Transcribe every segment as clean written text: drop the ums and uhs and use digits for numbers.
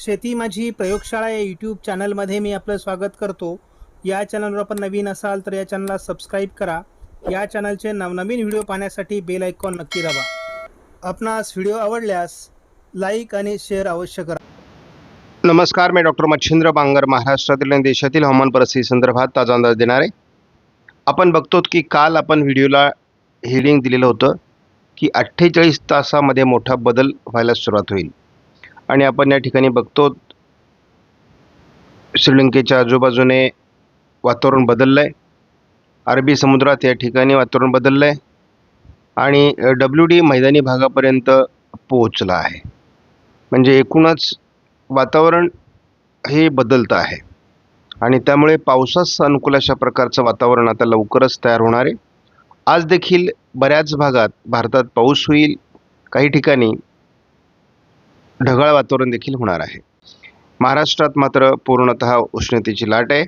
शेती माझी प्रयोगशाळा या यूट्यूब चॅनलमध्ये मी आपलं स्वागत करतो. या चॅनलवर आपण नवीन असाल तर या चॅनलला सबस्क्राईब करा. या चॅनलचे नवनवीन व्हिडिओ पाहण्यासाठी बेल आयकॉन नक्की दाबा. आपणास व्हिडिओ आवडल्यास लाईक आणि शेअर अवश्य करा. नमस्कार, मी डॉक्टर मच्छिंद्र बांगर महाराष्ट्रातील आणि देशातील हवामान परिस्थिती संदर्भात ताजा अंदाज देणार आहे. आपण बघतो की काल आपण व्हिडिओला हेडिंग दिलेलं होतं की 48 तासामध्ये मोठा बदल व्हायला सुरुवात होईल. आणि आपण या ठिकाणी बघतो श्रीलंकेच्या आजूबाजूने वातावरण बदललं आहे. अरबी समुद्रात या ठिकाणी वातावरण बदललं आहे आणि WD मैदानी भागापर्यंत पोहोचलं आहे. म्हणजे एकूणच वातावरण हे बदलतं आहे आणि त्यामुळे पावसास अनुकूल अशा प्रकारचं वातावरण आता लवकरच तयार होणार आहे. आज देखील बऱ्याच भागात भारतात पाऊस होईल. काही ठिकाणी ढगाळ वातावरण देखील होणार आहे. महाराष्ट्रात मात्र पूर्णतः उष्णतेची लाट आहे.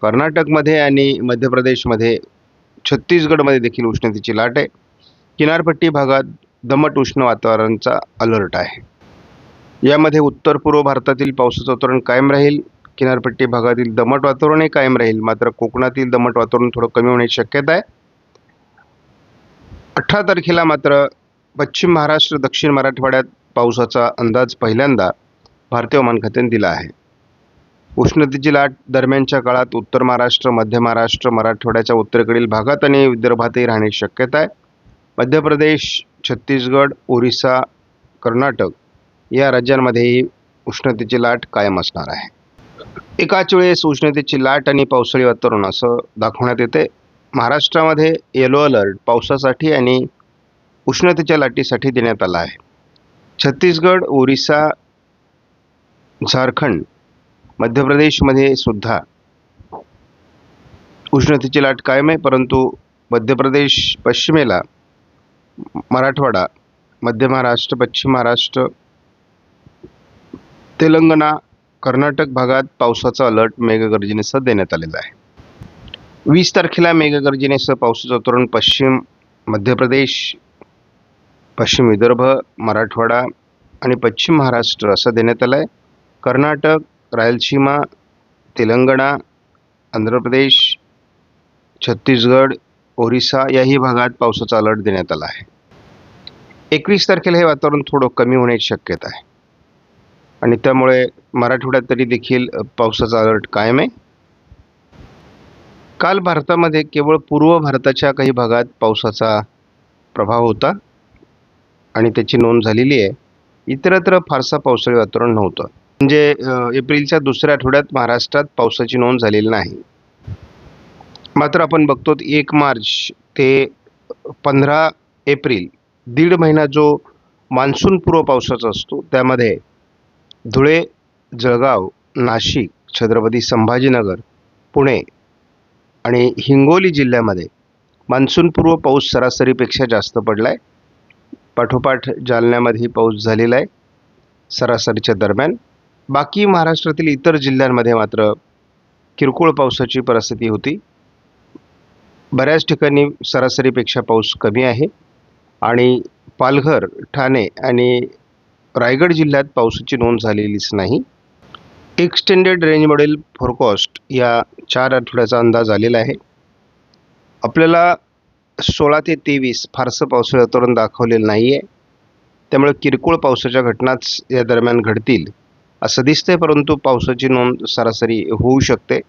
कर्नाटकमध्ये आणि मध्य प्रदेशमध्ये, छत्तीसगडमध्ये देखील उष्णतेची लाट आहे. किनारपट्टी भागात दमट उष्ण वातावरणाचा अलर्ट आहे. यामध्ये उत्तर पूर्व भारतातील पावसाचं वातावरण कायम राहील. किनारपट्टी भागातील दमट वातावरणही कायम राहील. मात्र कोकणातील दमट वातावरण थोडं कमी होण्याची शक्यता आहे. 18 तारखेला मात्र पश्चिम महाराष्ट्र, दक्षिण मराठवाड्यात पावसाचा अंदाज पहिल्यांदा भारतीय हवामान खात्याने दिला आहे. उष्णतेची लाट दरम्यानच्या काळात उत्तर महाराष्ट्र, मध्य महाराष्ट्र, मराठवाड्याच्या उत्तरेकडील भागात आणि विदर्भातही राहण्याची शक्यता आहे. मध्य प्रदेश, छत्तीसगड, ओरिसा, कर्नाटक या राज्यांमध्येही उष्णतेची लाट कायम असणार आहे. एकाच वेळेस उष्णतेची लाट आणि पावसाळी वातावरण असं दाखवण्यात येते. महाराष्ट्रामध्ये येलो अलर्ट पावसासाठी आणि उष्णतेच्या लाटीसाठी देण्यात आला आहे. छत्तीसगड, ओरिसा, झारखंड, मध्य प्रदेशमध्ये सुद्धा उष्णतेची लाट कायम आहे. परंतु मध्य प्रदेश पश्चिमेला, मराठवाडा, मध्य महाराष्ट्र, पश्चिम महाराष्ट्र, तेलंगणा, कर्नाटक भागात पावसाचा अलर्ट मेघगर्जनेसह देण्यात आलेला आहे. 20 तारखेला मेघगर्जनेसह पावसाचं वातावरण पश्चिम मध्य प्रदेश, पश्चिम विदर्भ, मराठवाडा आणि पश्चिम महाराष्ट्र असं देण्यात आलं आहे. कर्नाटक, रायलसीमा, तेलंगणा, आंध्र प्रदेश, छत्तीसगड, ओरिसा याही भागात पावसाचा अलर्ट देण्यात आला आहे. 21 तारखेला हे वातावरण थोडं कमी होण्याची शक्यता आहे आणि त्यामुळे मराठवाड्यात तरी देखील पावसाचा अलर्ट कायम आहे. काल भारतामध्ये केवळ पूर्व भारताच्या काही भागात पावसाचा प्रभाव होता आणि त्याची नोंद झालेली आहे. इतरत्र फारसा पावसाळी वातावरण नव्हतं. म्हणजे एप्रिलच्या दुसऱ्या आठवड्यात महाराष्ट्रात पावसाची नोंद झालेली नाही. मात्र आपण बघतो 1 मार्च ते 15 एप्रिल दीड महिना जो मान्सून पूर्व पावसाचा असतो, त्यामध्ये धुळे, जळगाव, नाशिक, छत्रपती संभाजीनगर, पुणे आणि हिंगोली जिल्ह्यामध्ये मान्सूनपूर्व पाऊस सरासरीपेक्षा जास्त पडला आहे. पाठोपाठ जालन्यामध्येही पाऊस झालेला आहे सरासरीच्या दरम्यान. बाकी महाराष्ट्रातील इतर जिल्ह्यांमध्ये मात्र किरकोळ पावसाची परिस्थिती होती. बऱ्याच ठिकाणी सरासरीपेक्षा पाऊस कमी आहे आणि पालघर, ठाणे आणि रायगड जिल्ह्यात पावसाची नोंद झालेलीच नाही. एक्सटेंडेड रेंजमधील फोरकास्ट या 4 आठवड्याचा अंदाज आलेला आहे. आपल्याला 16 ते 23 फारसं पावसाळी वातावरण दाखवलेलं नाही आहे. त्यामुळे किरकोळ पावसाच्या घटनाच या दरम्यान घडतील असं दिसतंय. परंतु पावसाची नोंद सरासरी होऊ शकते.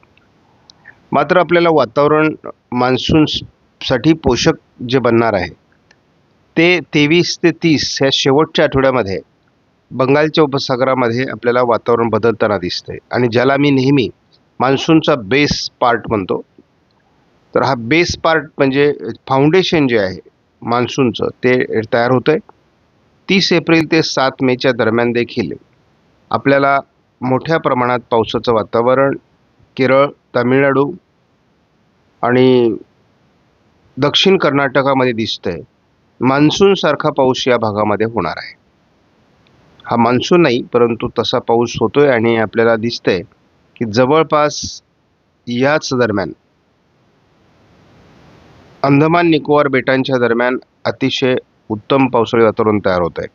मात्र आपल्याला वातावरण मान्सूनसाठी पोषक जे बनणार आहे ते 23 ते 30 ह्या शेवटच्या आठवड्यामध्ये बंगालच्या उपसागरामध्ये आपल्याला वातावरण बदलताना दिसतंय आणि ज्याला मी नेहमी मान्सूनचा बेस पार्ट म्हणतो. तर हा बेस पार्ट म्हणजे फाउंडेशन जे आहे मान्सूनचं ते तयार होतं आहे. 30 एप्रिल ते 7 मेच्या दरम्यान देखील आपल्याला मोठ्या प्रमाणात पावसाचं वातावरण केरळ, तामिळनाडू आणि दक्षिण कर्नाटकामध्ये दिसतंय. मान्सूनसारखा पाऊस या भागामध्ये होणार आहे. हा मान्सून नाही, परंतु तसा पाऊस होतोय आणि आपल्याला दिसतंय की जवळपास याच दरम्यान अंदमान निकोबार बेटांच्या दरम्यान अतिशय उत्तम पावसाळी वातावरण तयार होत आहे.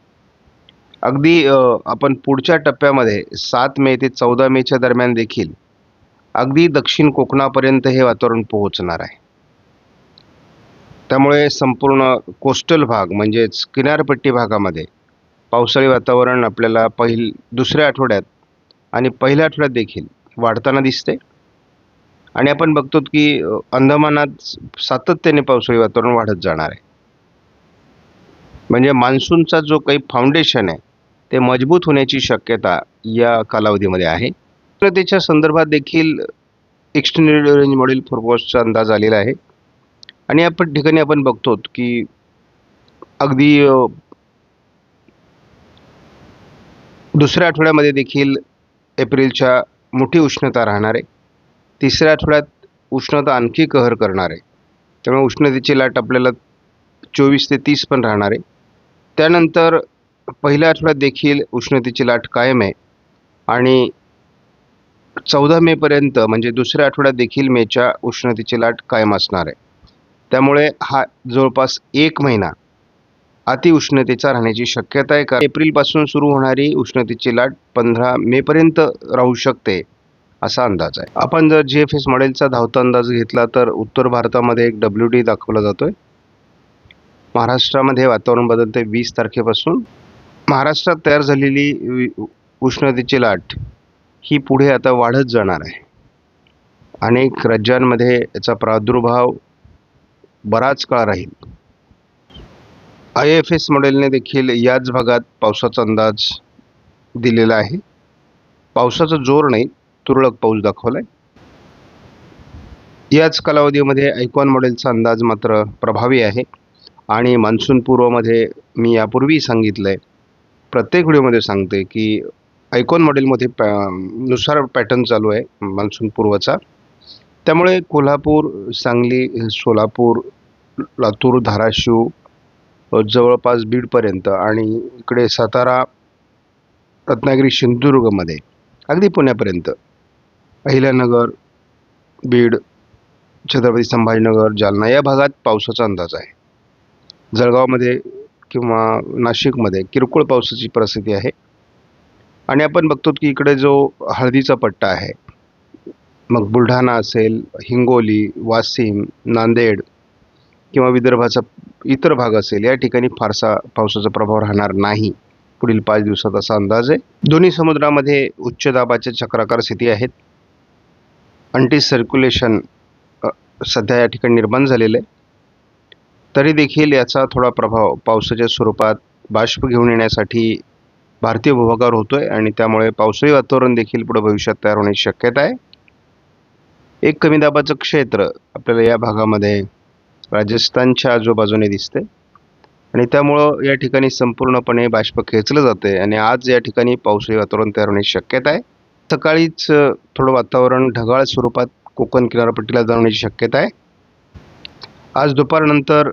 अगदी आपण पुढच्या टप्प्यामध्ये 7 मे ते 14 मेच्या दरम्यान देखील अगदी दक्षिण कोकणापर्यंत हे वातावरण पोहोचणार आहे. त्यामुळे संपूर्ण कोस्टल भाग म्हणजेच किनारपट्टी भागामध्ये पावसाळी वातावरण आपल्याला दुसऱ्या आठवड्यात आणि पहिल्या आठवड्यात देखील वाढताना दिसते. आणि आपण बघतो की अंदमानात सातत्याने पावसाळी वातावरण वाढत जाणार आहे. म्हणजे मान्सूनचा जो काही फाउंडेशन आहे ते मजबूत होण्याची शक्यता या कालावधीमध्ये आहे. तर त्याच्या संदर्भात देखील एक्सटेंडेड रेंज मॉडेल फोरकास्टचा अंदाज आलेला आहे. आणि या ठिकाणी आपण बघतो की अगदी दुसऱ्या आठवड्यामध्ये देखील एप्रिलच्या मोठी उष्णता राहणार आहे. तिसऱ्या आठवड्यात उष्णता आणखी कहर करणार आहे. त्यामुळे उष्णतेची लाट आपल्याला 24 ते 30 पण राहणार आहे. त्यानंतर पहिल्या आठवड्यात देखील उष्णतेची लाट कायम आहे आणि 14 मेपर्यंत म्हणजे दुसऱ्या आठवड्यात देखील मेच्या उष्णतेची लाट कायम असणार आहे. त्यामुळे हा जवळपास 1 महिना अतिउष्णतेचा राहण्याची शक्यता आहे. कारण एप्रिलपासून सुरू होणारी उष्णतेची लाट 15 मेपर्यंत राहू शकते असा अंदाज आहे. आपण जर GFS मॉडेलचा धावता अंदाज घेतला तर उत्तर भारतामध्ये एक WD दाखवला जातोय. महाराष्ट्रामध्ये वातावरण बदलते 20 तारखेपासून. महाराष्ट्रात तयार झालेली उष्णतेची लाट ही पुढे आता वाढत जाणार आहे. अनेक राज्यांमध्ये याचा प्रादुर्भाव बराच काळ राहील. IFS मॉडेलने देखील याच भागात पावसाचा अंदाज दिलेला आहे. पावसाचा जोर नाही, तुरळक पाऊस दाखवलाय. याच कालावधीमध्ये आयकॉन मॉडेलचा अंदाज मात्र प्रभावी आहे. आणि मान्सून पूर्वमध्ये मी यापूर्वी सांगितलंय, प्रत्येक व्हिडिओमध्ये सांगते की आयकॉन मॉडेलमध्ये नुसार पॅटर्न चालू आहे मान्सून पूर्वचा. त्यामुळे कोल्हापूर, सांगली, सोलापूर, लातूर, धाराशिव, जवळपास बीडपर्यंत आणि इकडे सातारा, रत्नागिरी, सिंधुदुर्गमध्ये अगदी पुण्यापर्यंत, अहिल्यानगर, बीड, छत्रपती संभाजीनगर, जालना या भागात पावसाचा अंदाज आहे. जळगावमध्ये किंवा नाशिकमध्ये किरकोळ पावसाची परिस्थिती आहे. आणि आपण बघतो की इकडे जो हळदीचा पट्टा आहे, मग बुलढाणा असेल, हिंगोली, वाशिम, नांदेड किंवा विदर्भाचा इतर भाग असेल, या ठिकाणी फारसा पावसाचा प्रभाव राहणार नाही पुढील 5 दिवसात असा अंदाज आहे. दोन्ही समुद्रामध्ये उच्च दाबाच्या चक्राकार स्थिती आहेत. अँटी सर्क्युलेशन सध्या या ठिकाणी निर्माण झालेलं आहे. तरी देखील याचा थोडा प्रभाव पावसाच्या स्वरूपात बाष्प घेऊन येण्यासाठी भारतीय भूभागावर होतोय आणि त्यामुळे पावसाळी वातावरण देखील पुढे भविष्यात तयार होण्याची शक्यता आहे. एक कमी दाबाचं क्षेत्र आपल्याला या भागामध्ये राजस्थानच्या आजूबाजूने दिसते आणि त्यामुळं या ठिकाणी संपूर्णपणे बाष्प खेचलं जाते आणि आज या ठिकाणी पावसाळी वातावरण तयार होण्याची शक्यता आहे. सकाळीच थोडं वातावरण ढगाळ स्वरूपात कोकण किनारपट्टीला जाण्याची शक्यता आहे. आज दुपारनंतर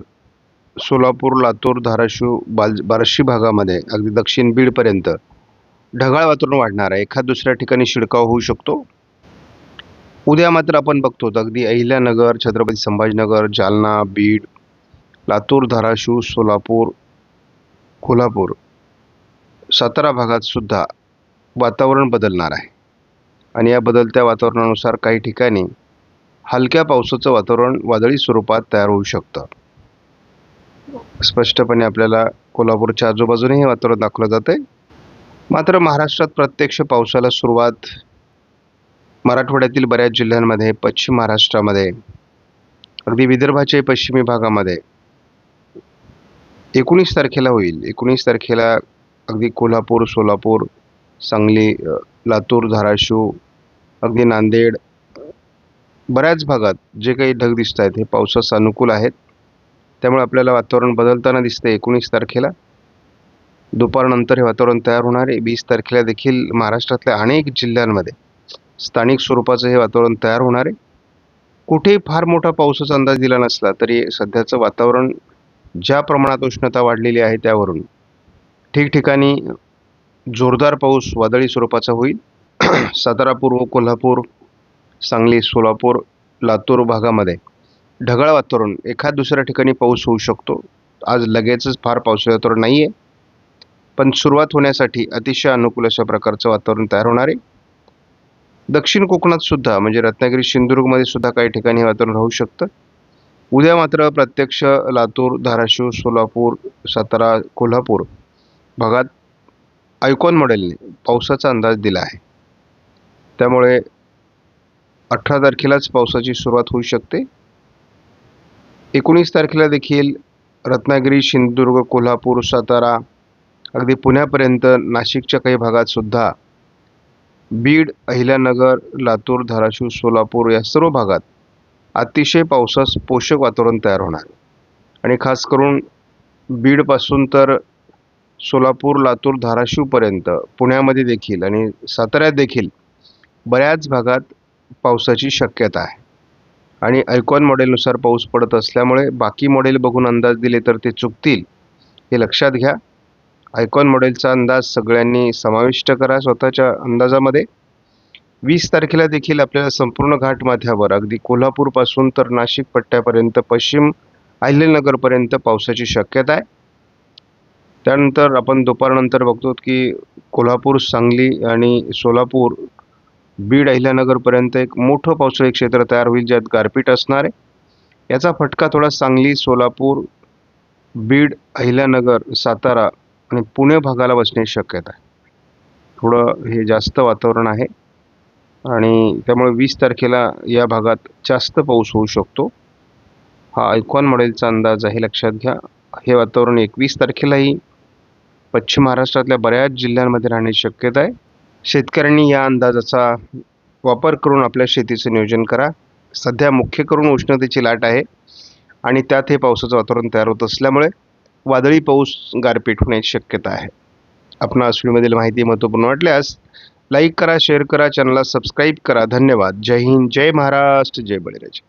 सोलापूर, लातूर, धाराशिव, बार्शी भागामध्ये अगदी दक्षिण बीडपर्यंत ढगाळ वातावरण वाढणार आहे. एखाद दुसऱ्या ठिकाणी शिडकाव होऊ शकतो. उद्या मात्र आपण बघतो अगदी अहिल्यानगर, छत्रपती संभाजीनगर, जालना, बीड, लातूर, धाराशिव, सोलापूर, कोल्हापूर, सातारा भागात सुद्धा वातावरण बदलणार आहे. आणि या बदलत्या वातावरणानुसार काही ठिकाणी हलक्या पावसाचं वातावरण वादळी स्वरूपात तयार होऊ शकतं. स्पष्टपणे आपल्याला कोल्हापूरच्या आजूबाजूने हे वातावरण दाखवलं जात आहे. मात्र महाराष्ट्रात प्रत्यक्ष पावसाला सुरुवात मराठवाड्यातील बऱ्याच जिल्ह्यांमध्ये, पश्चिम महाराष्ट्रामध्ये, अगदी विदर्भाच्या पश्चिमी भागामध्ये 19 तारखेला होईल. 19 तारखेला अगदी कोल्हापूर, सोलापूर, सांगली, लातूर, धाराशिव, अगदी नांदेड, बऱ्याच भागात जे काही ढग दिसत आहेत हे पावसास अनुकूल आहेत. त्यामुळे आपल्याला वातावरण बदलताना दिसते. 19 तारखेला दुपारनंतर हे वातावरण तयार होणार आहे. 20 तारखेला देखील महाराष्ट्रातल्या अनेक जिल्ह्यांमध्ये स्थानिक स्वरूपाचं हे वातावरण तयार होणार आहे. कुठेही फार मोठा पावसाचा अंदाज दिला नसला तरी सध्याचं वातावरण ज्या प्रमाणात उष्णता वाढलेली आहे त्यावरून ठिकठिकाणी जोरदार पाऊस वादळी स्वरूपाचा होईल. सातारा, पूर्व कोल्हापूर, सांगली, सोलापूर, लातूर भागामध्ये ढगाळ वातावरण, एखाद दुसऱ्या ठिकाणी पाऊस होऊ शकतो. आज लगेचच फार पावसाळी वातावरण नाही आहे, पण सुरुवात होण्यासाठी अतिशय अनुकूल अशा प्रकारचं वातावरण तयार होणार आहे. दक्षिण कोकणात सुद्धा म्हणजे रत्नागिरी सिंधुदुर्गमध्ये सुद्धा काही ठिकाणी वातावरण राहू शकतं. उद्या मात्र प्रत्यक्ष लातूर, धाराशिव, सोलापूर, सातारा, कोल्हापूर भागात आयकॉन मॉडेलने पावसाचा अंदाज दिला आहे. त्यामुळे 18 तारखेलाच पावसाची सुरुवात होऊ शकते. 19 तारखेला देखील रत्नागिरी, सिंधुदुर्ग, कोल्हापूर, सातारा अगदी पुण्यापर्यंत, नाशिकच्या काही भागात सुद्धा, बीड, अहिल्यानगर, लातूर, धाराशिव, सोलापूर या सर्व भागात अतिशय पावसास पोषक वातावरण तयार होणार. आणि खास करून बीडपासून तर सोलापूर, लातूर, धाराशिवपर्यंत, पुण्यामध्ये देखील आणि साताऱ्यात देखील बऱ्याच भागात पावसाची शक्यता आहे. आणि आयकॉन मॉडेलनुसार पाऊस पडत असल्यामुळे बाकी मॉडेल बघून अंदाज दिले तर ते चुकतील, हे लक्षात घ्या. आयकॉन मॉडेलचा अंदाज सगळ्यांनी समाविष्ट करा स्वतःच्या अंदाजामध्ये. 20 तारखेला देखील आपल्याला संपूर्ण घाटमाथ्यावर अगदी कोल्हापूरपासून तर नाशिक पट्ट्यापर्यंत, पश्चिम अहिल्यानगरपर्यंत पावसाची शक्यता आहे. त्यानंतर आपण दुपारनंतर बघतो की कोल्हापूर, सांगली आणि सोलापूर, बीड, अहिल्यानगरपर्यंत एक मोठं पावसाळी क्षेत्र तयार होईल, ज्यात गारपीट असणार आहे. याचा फटका थोडा सांगली, सोलापूर, बीड, अहिल्यानगर, सातारा आणि पुणे भागाला बसण्याची शक्यता आहे. थोडं हे जास्त वातावरण आहे आणि त्यामुळे 20 तारखेला या भागात जास्त पाऊस होऊ शकतो. हा आयकॉन मॉडेलचा अंदाज आहे, लक्षात घ्या. हे वातावरण 21 तारखेलाही पश्चिम महाराष्ट्रातल्या बऱ्याच जिल्ह्यांमध्ये राहण्याची शक्यता आहे. शेतकऱ्यांनी या अंदाजाचा वापर करून आपल्या शेतीचं नियोजन करा. सध्या मुख्य करून उष्णतेची लाट आहे आणि त्यात हे पावसाचं वातावरण तयार होत असल्यामुळे वादळी पाऊस, गारपीट होण्याची शक्यता आहे. आपणास व्हिडिओमधील माहिती महत्त्वपूर्ण वाटल्यास लाईक करा, शेअर करा, चॅनलला सबस्क्राईब करा. धन्यवाद. जय हिंद, जय महाराष्ट्र, जय बळीराजा.